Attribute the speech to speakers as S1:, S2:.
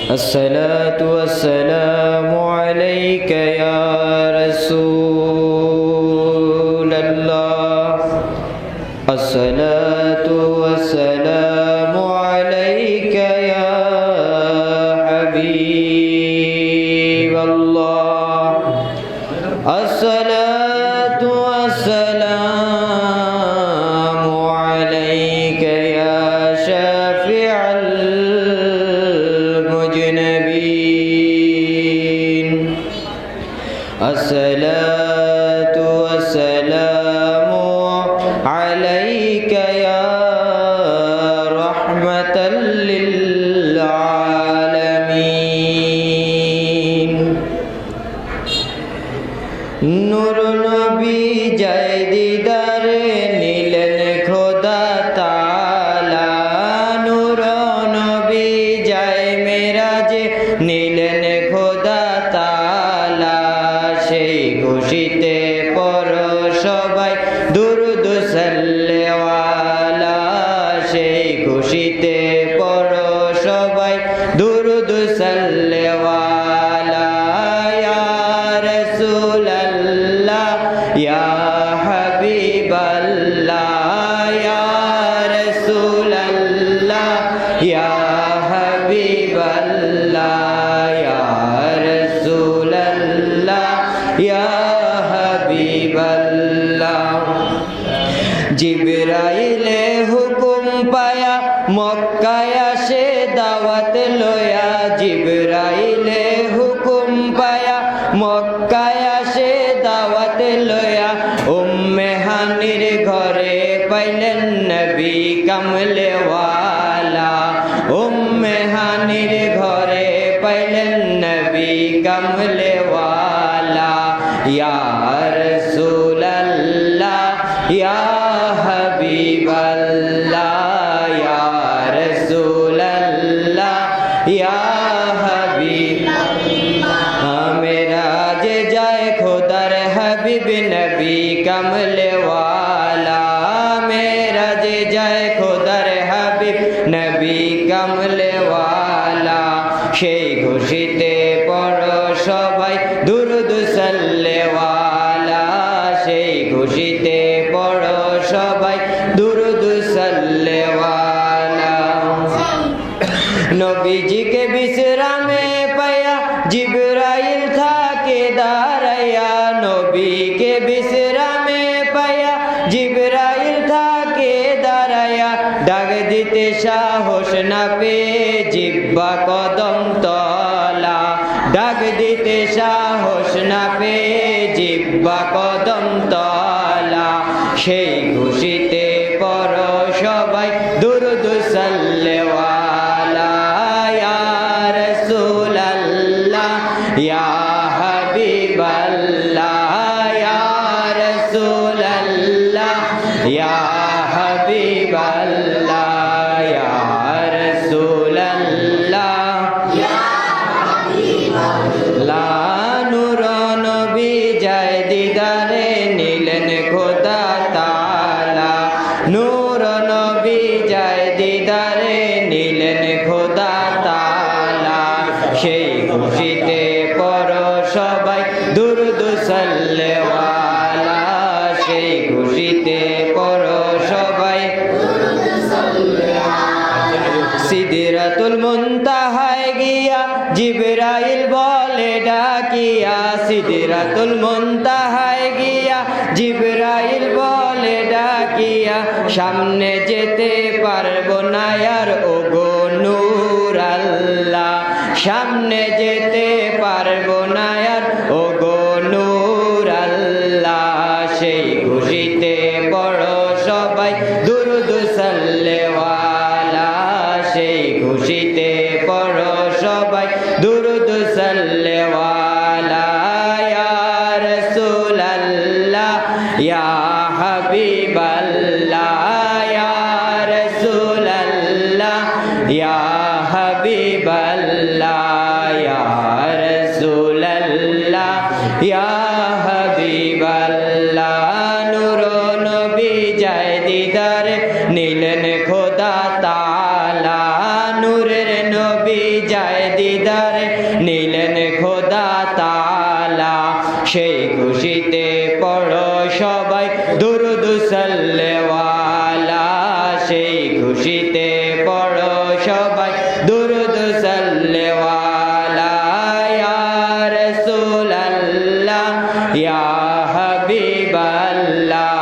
S1: الصلاة والسلام عليك يا رسول الله الصلاة والسلام عليك يا حبيب الله الصلاة والسلام عليك يا شافع المذنبين الصلاة والسلام عليك يا رحمة للعالمين নূর নবী যায় দিদারে নিলেন খোদা তাআলা নূর নবী যায় মেরাজে নিলেন খোদা তাআলা সেই খুশিতে পড়ো সবাই দুরূদ সাল্লাল্লাহু সেই খুশিতে পড়ো সবাই দুরূদ সাল্লাল্লাহু يا حبيب الله يا رسول الله يا حبيب الله يا رسول الله يا حبيب الله জিবরাইলে হুকুম পায়া মক্কায় আসে দাওয়াত লয়া জিবরাইলে হুকুম পায়া মক্কায় আসে দাওয়াত লয়া উম্মে হানির ঘরে পাইলেন নবী কামলে ওয়ালা উম্মে হানির ঘরে পাইলেন নবী কামলে ওয়ালা ইয়া রাসূলুল্লাহ ইয়া হাবিবাল্লাহ ইয়া রাসূলুল্লাহ ইয়া হাবিবাল্লাহ মেরাজে যায় খোদার হাবিব নবী কমলে ওয়ালা মেরাজে যায় খোদার হাবিব নবী কমলে ওয়ালা সেই খুশিতে পড়ো সবাই দুরূদ সাল্লাল্লাহু সেই খুশিতে পড়ো সবাই দুরূদ সাল্লাল্লাহু নবীজিকে বিশ্রামে পায়া জিবরাইল থাকে দাঁড়ায়া নবীকে বিশ্রামে পায়া জিবরাইল থাকে দাঁড়ায়া ডাক দিতে সাহস না পেয়ে জিহ্বা কদম তলা ডাক দিতে সাহস না পেয়ে জিহ্বা কদম তলা সেই খুশিতে পড়ো সবাই দুরূদ সাল্লাল্লাহু ইয়া রাসূলুল্লাহ ইয়া হাবিবাল্লাহ ইয়া রাসূলুল্লাহ ইয়া হাবিবাল্লাহ ইয়া রাসূলুল্লাহ ইয়া হাবিবাল্লাহ নূর নবী যায় দিদারে নিলেন খোদা তাআলা নূর নবী যায় দিদারে নিলেন খোদা তাআলা সেই খুশিতে পড়ো সবাই দুরূদ সাল্লাল্লাহু সেই খুশিতে পড়ো সবাই দুরূদ সাল্লাল্লাহু সিদরাতুল মুনতাহায় গিয়া জিবরাইল বলে ডাকিয়া সিদরাতুল মুনতাহায় গিয়া জিবরাইল বলে ডাকিয়া সামনে যেতে পারবো না আর ওগো নূর আল্লাহ সামনে যেতে পারবো না আর ওগো নূর আল্লাহ সেই খুশিতে পড়ো সবাই দুরূদ সাল্লাল্লাহু সেই খুশিতে পড়ো সবাই দুরূদ সাল্লাল্লাহু ইয়া রাসূলুল্লাহ ইয়া হাবিবাল্লাহ ইয়া রাসূলুল্লাহ ইয়া হাবিবাল্লাহ ইয়া রাসূলুল্লাহ ইয়া হাবিবাল্লাহ নূর নবী যায় দিদারে নিলেন খোদা তাআলা নূরের নবী যায় দিদারে নিলেন খোদা তাআলা সেই খুশিতে পড়ো সবাই দুরূদ সাল্লাল্লাহু সেই খুশিতে পড়ো সবাই দুরূদ সাল্লাল্লাহু ইয়া রাসূলুল্লাহ ইয়া হাবিবাল্লাহ